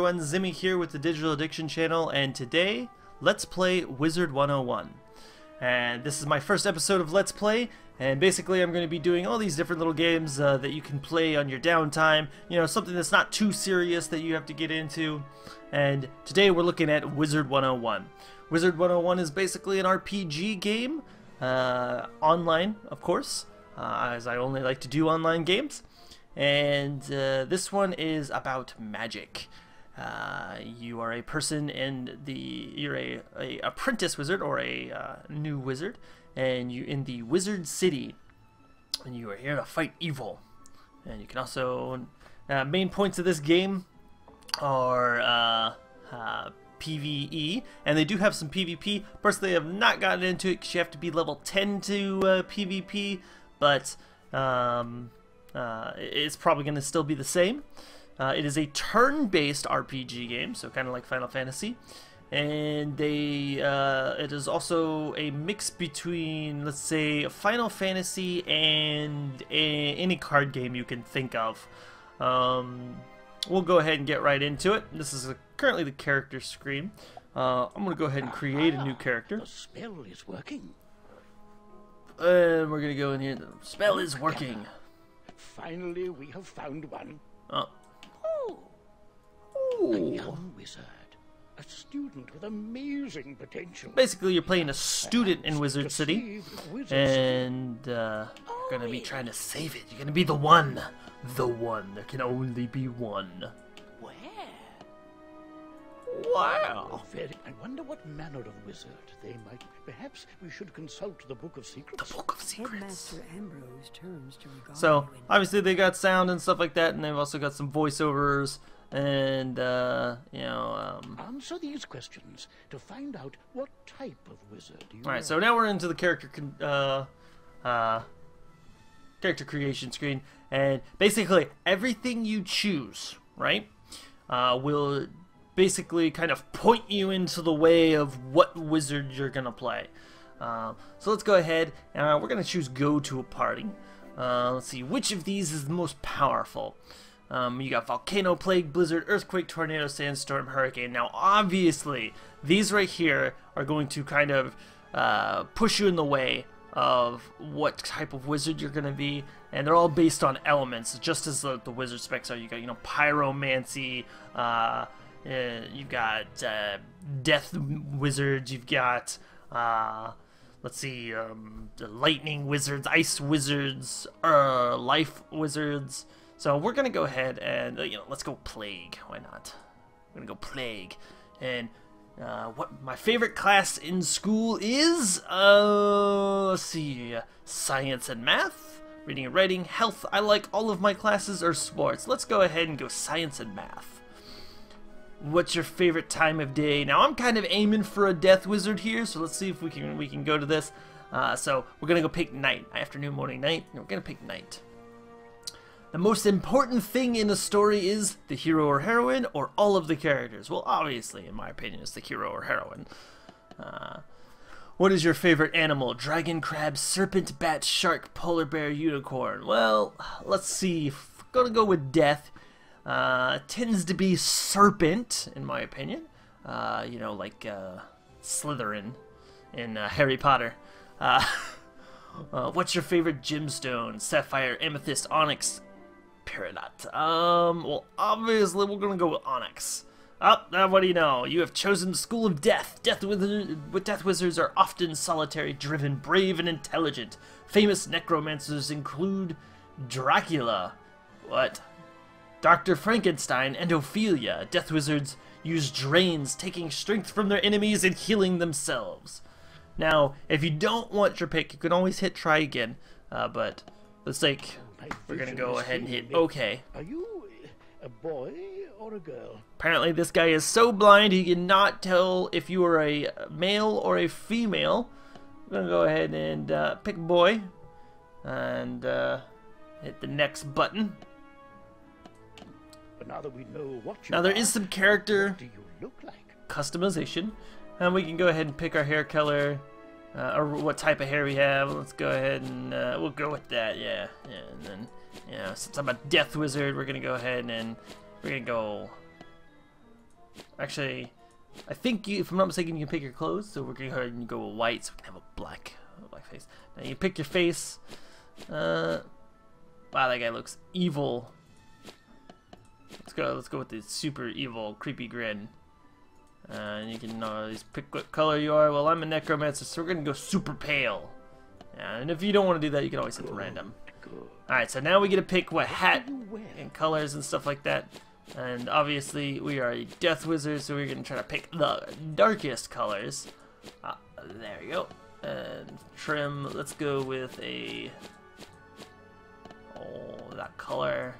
everyone, Zimmy here with the Digital Addiction channel, and today, let's play Wizard 101. And this is my first episode of Let's Play, and basically I'm going to be doing all these different little games that you can play on your downtime, you know, something that's not too serious that you have to get into. And today we're looking at Wizard 101. Wizard 101 is basically an RPG game, online, of course, as I only like to do online games. And this one is about magic. You are a person and you're a apprentice wizard or a new wizard, and you in the wizard city, and you are here to fight evil. And you can also main points of this game are PvE, and they do have some PvP. Personally, I have not gotten into it because you have to be level 10 to PvP, but it's probably going to still be the same. It is a turn-based RPG game, so kind of like Final Fantasy, and it is also a mix between, let's say, Final Fantasy and any card game you can think of. We'll go ahead and get right into it. This is currently the character screen. I'm going to go ahead and create a new character. The spell is working. And we're going to go in here. The spell is working. Finally, we have found one. Oh. A young wizard. A student with amazing potential. Basically, you're playing a student in Wizard City. And you're going to be trying to save it. You're going to be the one. The one. There can only be one. Where? Wow. I wonder what manner of wizard they might be. Perhaps we should consult the Book of Secrets. The Book of Secrets. Headmaster Ambrose turns to regard So, you obviously they got sound and stuff like that, and they've also got some voiceovers, and, you know, Answer these questions to find out what type of wizard you are. Alright, so now we're into the character creation screen, and basically everything you choose, right, will basically kind of point you into the way of what wizard you're gonna play. So let's go ahead and we're gonna choose go to a party. Let's see which of these is the most powerful. You got volcano, plague, blizzard, earthquake, tornado, sandstorm, hurricane. Now obviously these right here are going to kind of push you in the way of what type of wizard you're gonna be, and they're all based on elements, just as the wizard specs are. You got, you know, pyromancy, you've got death wizards, you've got let's see, the lightning wizards, ice wizards, life wizards. So we're gonna go ahead and you know, let's go plague. Why not? We're gonna go plague. And what my favorite class in school is, let's see, science and math, reading and writing, health. I like all of my classes or sports. Let's go ahead and go science and math. What's your favorite time of day? Now I'm kind of aiming for a death wizard here, so let's see if we can go to this. So we're gonna go pick night, afternoon, morning, night. We're gonna pick night. The most important thing in a story is the hero or heroine, or all of the characters. Well, obviously, in my opinion, it's the hero or heroine. What is your favorite animal? Dragon, crab, serpent, bat, shark, polar bear, unicorn. Well, let's see. Gonna go with death. Tends to be serpent, in my opinion. You know, like Slytherin in Harry Potter. What's your favorite gemstone? Sapphire, amethyst, onyx, peridot. Well, obviously we're gonna go with onyx. Now what do you know? You have chosen the School of Death. Death wizards are often solitary, driven, brave, and intelligent. Famous necromancers include Dracula. What? Dr. Frankenstein and Ophelia. Death wizards use drains, taking strength from their enemies and healing themselves. Now, if you don't want your pick, you can always hit try again. But let's like, we're gonna go ahead and hit OK. Are you a boy or a girl? Apparently this guy is so blind he cannot tell if you are a male or a female. We're gonna go ahead and pick boy. And hit the next button. But now that we know what you Now there are, is some character what do you look like? customization, and we can go ahead and pick our hair color, or what type of hair we have. Let's go ahead and we'll go with that. Yeah. And then, you know, since I'm a death wizard, we're gonna go ahead and we're gonna go Actually, I think if I'm not mistaken, you can pick your clothes. So we're gonna go ahead and go with white, so we can have a black face. Now you pick your face. Wow, that guy looks evil. Let's go with the super evil, creepy grin. And you can always pick what color you are. Well, I'm a necromancer, so we're gonna go super pale. And if you don't want to do that, you can always hit random. Alright, so now we get to pick what hat and colors and stuff like that. And obviously, we are a death wizard, so we're gonna try to pick the darkest colors. There we go. And trim, let's go with a... oh, that color.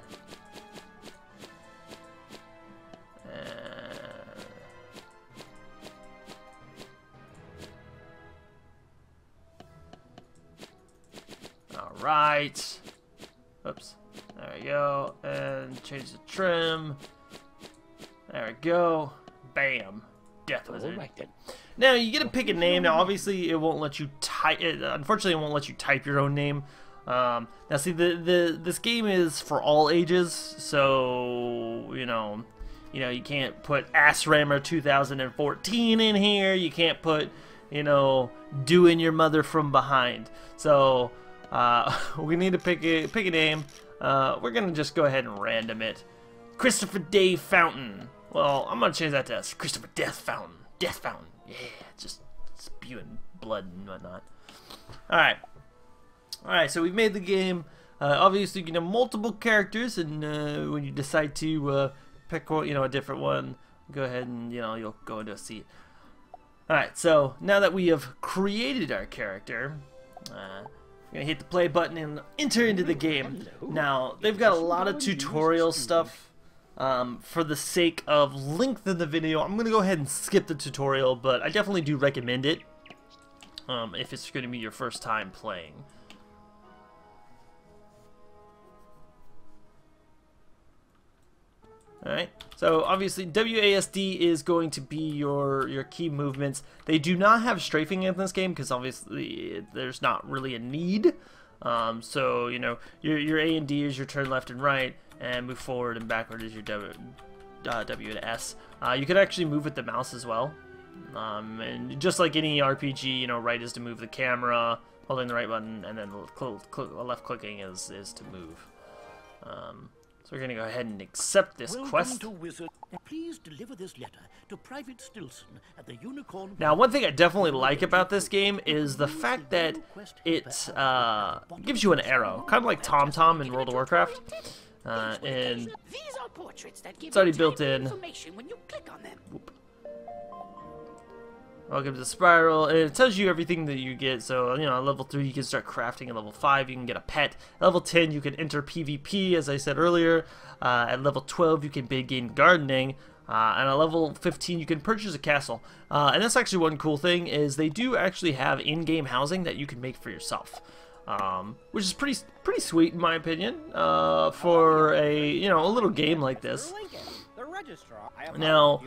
Alright. Oops. There we go. And change the trim. There we go. Bam. Death Wizard. All right, then. Now you get to pick a name. Now obviously it won't let you type. Unfortunately, it won't let you type your own name. Now see, this game is for all ages, so you know you can't put AssRammer 2014 in here. You can't put doing your mother from behind. So we need to pick a name. We're gonna just go ahead and random it. Christopher Dave Fountain. Well, I'm gonna change that to Christopher Death Fountain. Death Fountain. Yeah, just spewing blood and whatnot. All right. So we've made the game. Obviously, you can have multiple characters, and when you decide to pick one, a different one, go ahead and you'll go into a seat. All right. So now that we have created our character, we're gonna hit the play button and enter into the game. Now they've got a lot of tutorial stuff. For the sake of length of the video, I'm gonna go ahead and skip the tutorial, but I definitely do recommend it if it's gonna be your first time playing. Alright, so obviously WASD is going to be your key movements. They do not have strafing in this game because obviously there's not really a need. So your A and D is your turn left and right, and move forward and backward is your W and S. You could actually move with the mouse as well. And just like any RPG, right is to move the camera, holding the right button, and then left clicking is to move. So we're gonna go ahead and accept this quest. To Wizard. Please deliver this letter to Private Stilson at the Unicorn. Now, one thing I definitely like about this game is the fact that it gives you an arrow, kind of like TomTom in World of Warcraft. And it's already built in. When you click on them. Whoop. Welcome to the Spiral, and it tells you everything that you get. So, at level 3 you can start crafting, at level 5 you can get a pet, at level 10 you can enter PvP, as I said earlier, at level 12 you can begin gardening, and at level 15 you can purchase a castle. And that's actually one cool thing, is they do actually have in-game housing that you can make for yourself. Which is pretty sweet in my opinion, for a little game like this. Now,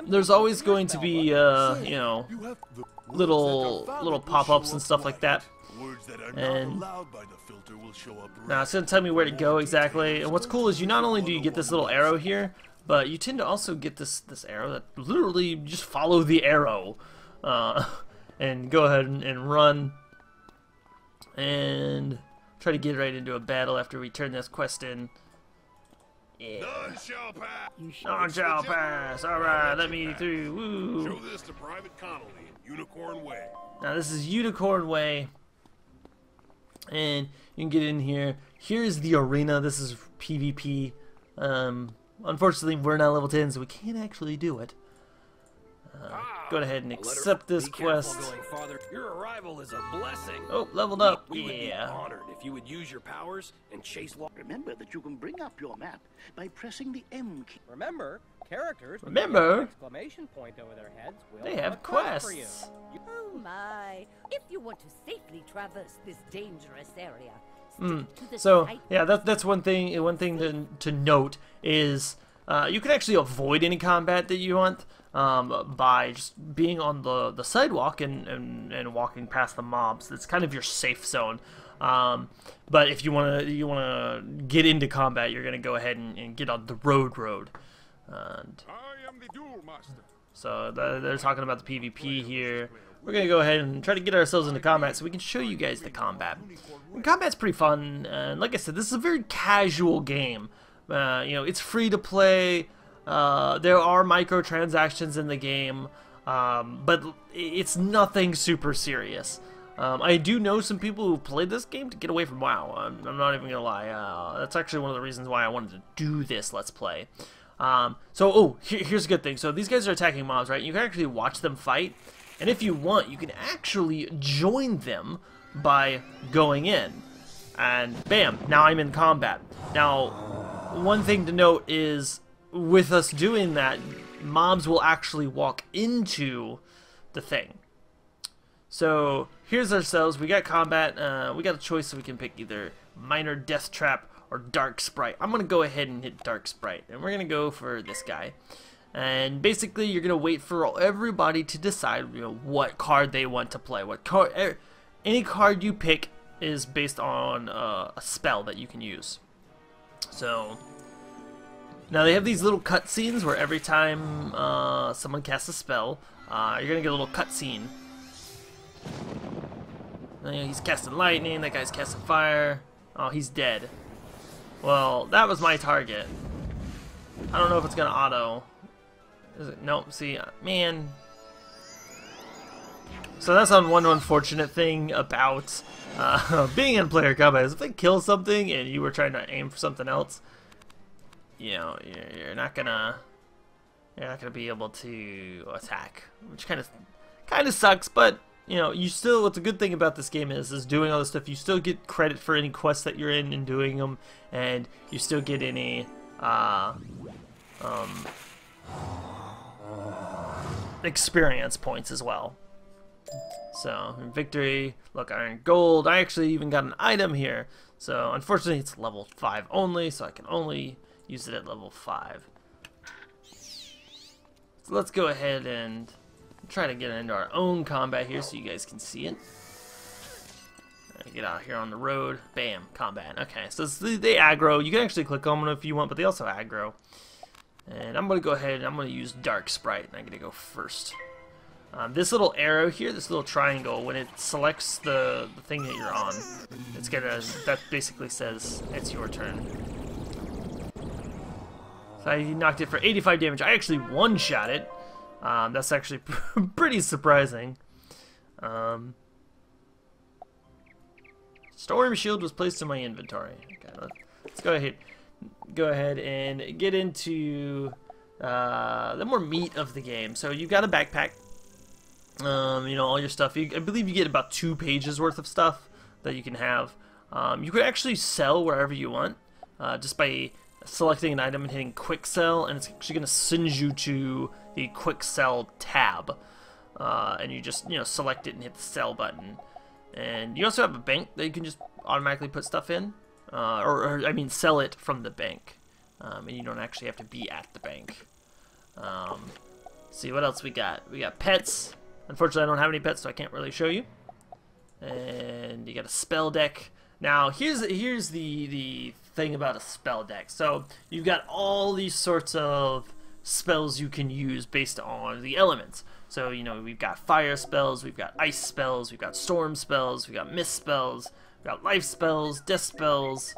there's always going to be little pop-ups and stuff like that. And now it's gonna tell me where to go exactly. And what's cool is not only do you get this little arrow here, but you tend to also get this arrow that literally just follow the arrow, and go ahead and run. And try to get right into a battle after we turn this quest in. Yeah. None shall pass. None shall pass. Alright, let me through. Woo. Show this to Private Connolly in Unicorn Way. Now this is Unicorn Way. And you can get in here. Here's the arena. This is PvP. Unfortunately, we're not level 10, so we can't actually do it. Go ahead and accept this quest. Your arrival is a blessing. Oh, leveled up. We would be Yeah. honored if you would use your powers and chase law. Remember that you can bring up your map by pressing the M key. Remember, characters with Remember? an exclamation point over their heads will They have have a quest for quests. you. Oh my! If you want to safely traverse this dangerous area, stick to the So side. yeah, that's one thing. One thing to note is you can actually avoid any combat that you want by just being on the sidewalk and walking past the mobs. It's kind of your safe zone. But if you wanna get into combat, you're gonna go ahead and get on the road. And I am am the duel master. So they're talking about the PvP here. We're going to go ahead and try to get ourselves into combat so we can show you guys the combat. And combat's pretty fun, and like I said, this is a very casual game. You know, it's free to play. There are microtransactions in the game, but it's nothing super serious. I do know some people who played this game to get away from WoW. I'm not even gonna lie. That's actually one of the reasons why I wanted to do this Let's Play. Here's a good thing. So these guys are attacking mobs, right? You can actually watch them fight, and if you want, you can actually join them by going in. And bam, now I'm in combat. Now, one thing to note is, with us doing that, mobs will actually walk into the thing. So here's ourselves. We got combat. We got a choice, so we can pick either minor death trap or dark sprite. I'm gonna go ahead and hit dark sprite, and we're gonna go for this guy. And basically, you're gonna wait for everybody to decide, you know, what card they want to play. What card? Any card you pick is based on a spell that you can use. So now they have these little cutscenes where every time someone casts a spell, you're gonna get a little cutscene. You know, he's casting lightning, that guy's casting fire. Oh, he's dead. Well, that was my target. I don't know if it's gonna auto. Is it? Nope, see, man. So that's one unfortunate thing about being in player combat is if they kill something and you were trying to aim for something else, you know, you're not gonna be able to attack, which kind of sucks. But you know, you still, what's a good thing about this game is doing all this stuff, you still get credit for any quests that you're in and doing them, and you still get any experience points as well. So victory, look, I earned gold. I actually even got an item here. So unfortunately it's level 5 only, so I can only use it at level 5. So let's go ahead and try to get into our own combat here so you guys can see it. Get out here on the road. Bam, combat. Okay, so they aggro. You can actually click on them if you want, but they also aggro. And I'm going to go ahead and I'm going to use Dark Sprite, and I'm going to go first. This little arrow here, this little triangle, when it selects the thing that you're on, it's gonna, that basically says it's your turn. So I knocked it for 85 damage. I actually one-shot it. That's actually pretty surprising. Storm shield was placed in my inventory. Okay, let's go ahead and get into the more meat of the game. So you've got a backpack. You know, all your stuff. I believe you get about 2 pages worth of stuff that you can have. You could actually sell wherever you want, just by selecting an item and hitting quick sell, and it's actually going to send you to the quick sell tab. And you just, you know, select it and hit the sell button. And you also have a bank that you can just automatically put stuff in, or I mean sell it from the bank, and you don't actually have to be at the bank. See what else we got. We got pets. Unfortunately, I don't have any pets, so I can't really show you. And you got a spell deck. Now, here's the thing about a spell deck. So you've got all these sorts of spells you can use based on the elements. So, you know, we've got fire spells, we've got ice spells, we've got storm spells, we've got mist spells, we've got life spells, death spells,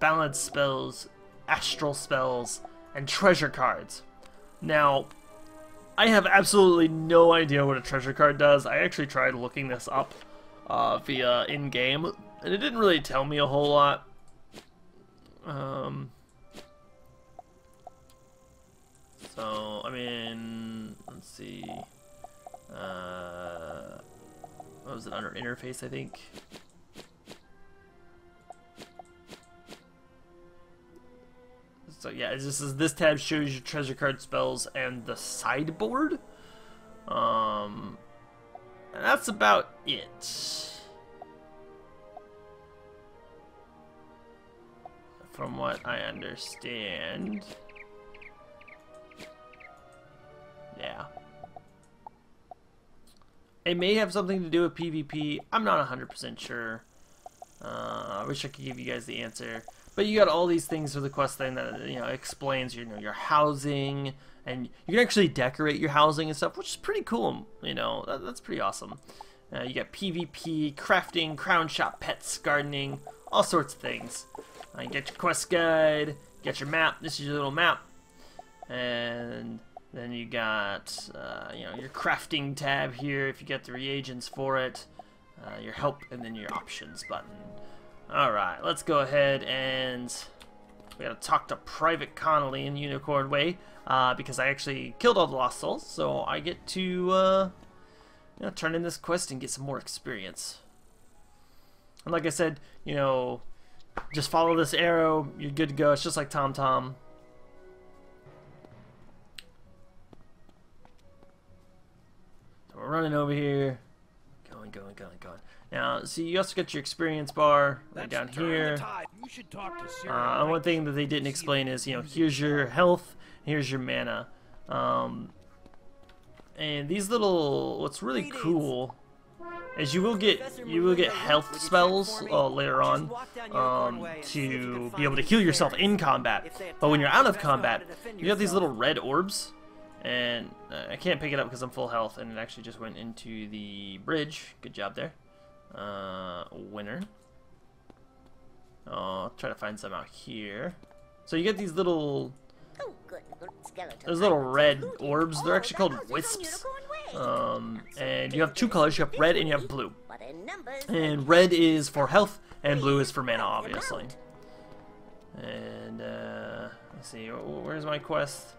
balance spells, astral spells, and treasure cards. Now, I have absolutely no idea what a treasure card does. I actually tried looking this up via in-game, and it didn't really tell me a whole lot. So, I mean, let's see. What was it, under interface, I think? So yeah, this tab shows your treasure card spells and the sideboard. And that's about it. From what I understand. Yeah. It may have something to do with PvP. I'm not 100% sure. I wish I could give you guys the answer. But you got all these things for the quest thing that explains your housing, and you can actually decorate your housing and stuff, which is pretty cool. That's pretty awesome. You got PvP, crafting, crown shop, pets, gardening, all sorts of things. You get your quest guide, get your map. This is your little map, and then you got your crafting tab here if you get the reagents for it, your help, and then your options button. All right, let's go ahead and we gotta talk to Private Connolly in Unicorn Way because I actually killed all the Lost Souls, so I get to turn in this quest and get some more experience. And like I said, just follow this arrow, you're good to go. It's just like Tom Tom. So we're running over here. Going. Now, see, you also got your experience bar right down here. You should talk to Sarah. One thing that they didn't explain is, here's your health, here's your mana. And these little, what's really cool is you will get health spells later on to be able to heal yourself in combat. But when you're out of combat, you have these little red orbs, and I can't pick it up because I'm full health, and it actually just went into the bridge. Good job there. Winner. I'll try to find some out here. So you get these little those little red orbs. They're actually called wisps. And you have two colors. You have red and you have blue. And red is for health, and blue is for mana, obviously. And let's see, where's my quest?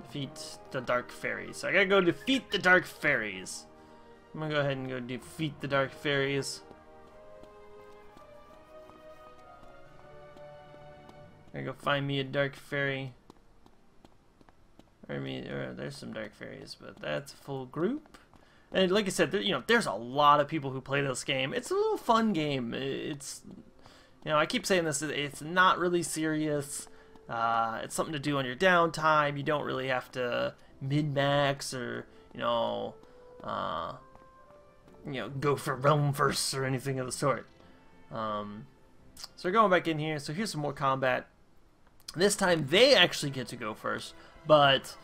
Defeat the Dark Fairies. So I gotta go defeat the Dark Fairies. I'm gonna go ahead and go defeat the Dark Fairies. I gotta go find me a Dark Fairy. There's some Dark Fairies, but that's a full group. And like I said, there's a lot of people who play this game. It's a little fun game. It's, I keep saying this. It's not really serious. It's something to do on your downtime. You don't really have to min-max or go for realm firsts or anything of the sort. So we're going back in here. So here's some more combat. This time they actually get to go first, but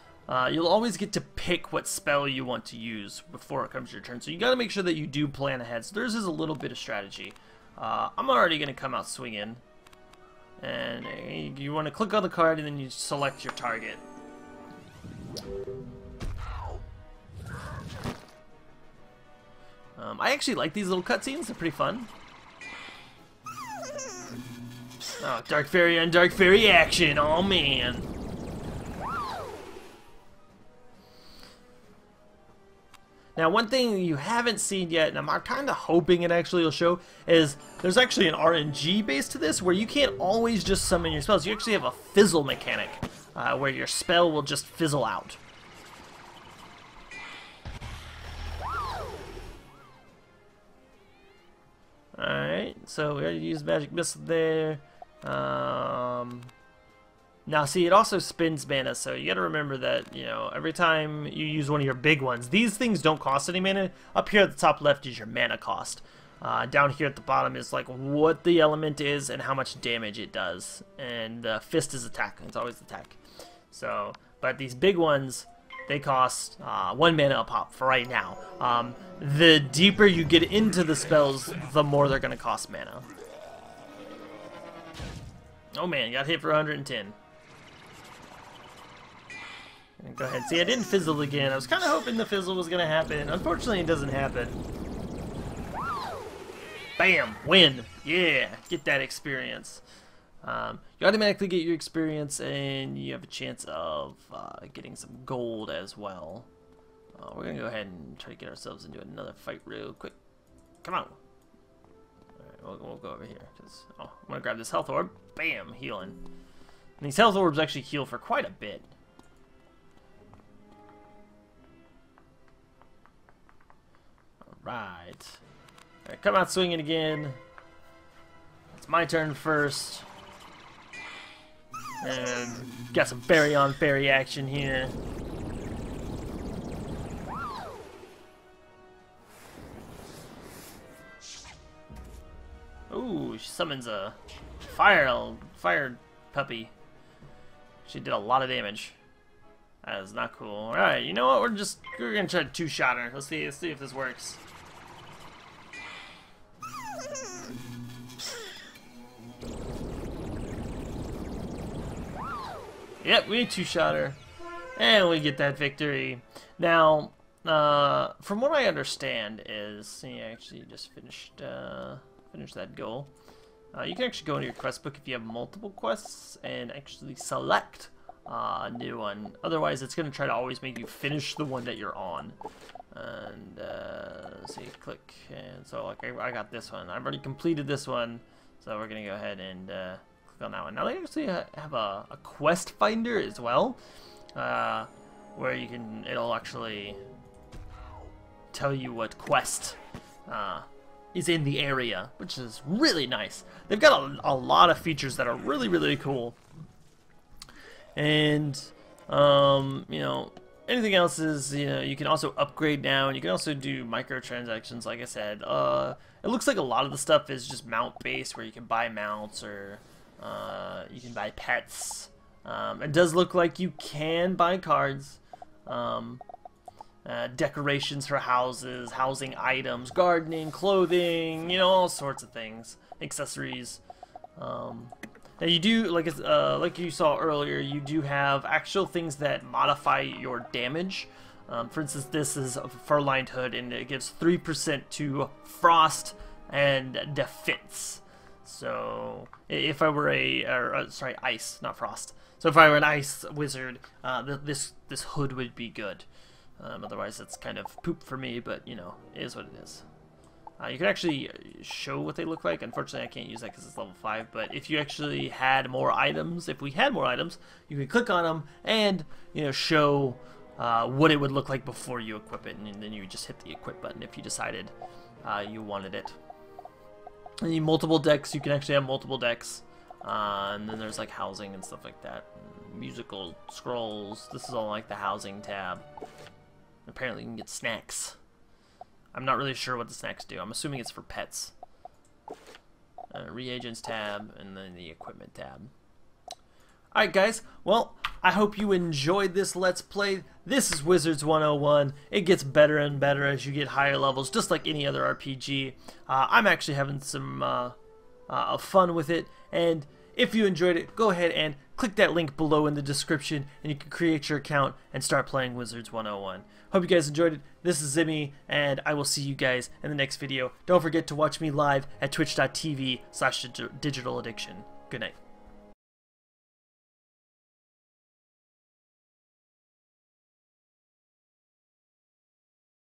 you'll always get to pick what spell you want to use before it comes to your turn. So you got to make sure that you do plan ahead. So there's a little bit of strategy. I'm already going to come out swinging. And you want to click on the card and then you select your target. I actually like these little cutscenes. They're pretty fun. Oh, Dark Fairy on Dark Fairy action. Oh, man. Now, one thing you haven't seen yet, and I'm kind of hoping it actually will show, is there's actually an RNG base to this where you can't always just summon your spells. You actually have a fizzle mechanic where your spell will just fizzle out. Alright, so we already used Magic Missile there. Now, see, it also spends mana, so you gotta remember that, every time you use one of your big ones, these things don't cost any mana. Up here at the top left is your mana cost. Down here at the bottom is, like, what the element is and how much damage it does. And fist is attack. It's always attack. So, but these big ones, they cost 1 mana a pop for right now. The deeper you get into the spells, the more they're gonna cost mana. Oh man, got hit for 110. Go ahead. See, I didn't fizzle again. I was kind of hoping the fizzle was going to happen. Unfortunately, it doesn't happen. Bam! Win! Yeah! Get that experience. You automatically get your experience, and you have a chance of getting some gold as well. We're going to go ahead and try to get ourselves into another fight real quick. Come on! Alright, we'll go over here. I'm going to grab this health orb. Bam! Healing. And these health orbs actually heal for quite a bit. Alright. Alright, come out swinging again. It's my turn first. And got some fairy on fairy action here. Ooh, she summons a fire puppy. She did a lot of damage. That is not cool. Alright, you know what? We're gonna try to two-shot her. Let's see if this works. Yep, we two-shot her. And we get that victory. Now, from what I understand is, I actually just finished that goal. You can actually go into your quest book if you have multiple quests and actually select a new one. Otherwise, it's going to try to always make you finish the one that you're on. And let's see, click. And so, like, I got this one. I've already completed this one, so we're going to go ahead and click on that one. Now, they actually have a quest finder as well, where it'll actually tell you what quest is in the area, which is really nice. They've got a lot of features that are really, really cool. And, you know, anything else is, you can also upgrade now, and you can also do microtransactions, like I said. It looks like a lot of the stuff is just mount-based, where you can buy mounts, or you can buy pets. It does look like you can buy cards. Decorations for houses, housing items, gardening, clothing, all sorts of things, accessories. Now you do, like you saw earlier, you do have actual things that modify your damage. For instance, this is a fur-lined hood, and it gives 3% to frost and defense. So if I were ice, not frost. So if I were an ice wizard, this hood would be good. Otherwise, it's kind of poop for me, but, it is what it is. You can actually show what they look like. Unfortunately, I can't use that because it's level 5, but if you actually had more items, you could click on them and, show what it would look like before you equip it, and then you just hit the equip button if you decided you wanted it. And multiple decks, you can actually have multiple decks. And then there's, like, housing and stuff like that. Musical scrolls. This is all, like, the housing tab. Apparently you can get snacks. I'm not really sure what the snacks do. I'm assuming it's for pets. Reagents tab, and then the equipment tab. Alright guys, well, I hope you enjoyed this Let's Play. This is Wizards 101. It gets better and better as you get higher levels, just like any other RPG. I'm actually having some fun with it, and if you enjoyed it, go ahead and click that link below in the description, and you can create your account and start playing Wizards 101. Hope you guys enjoyed it. This is Zimmy, and I will see you guys in the next video. Don't forget to watch me live at twitch.tv/digitaladdiction. Good night.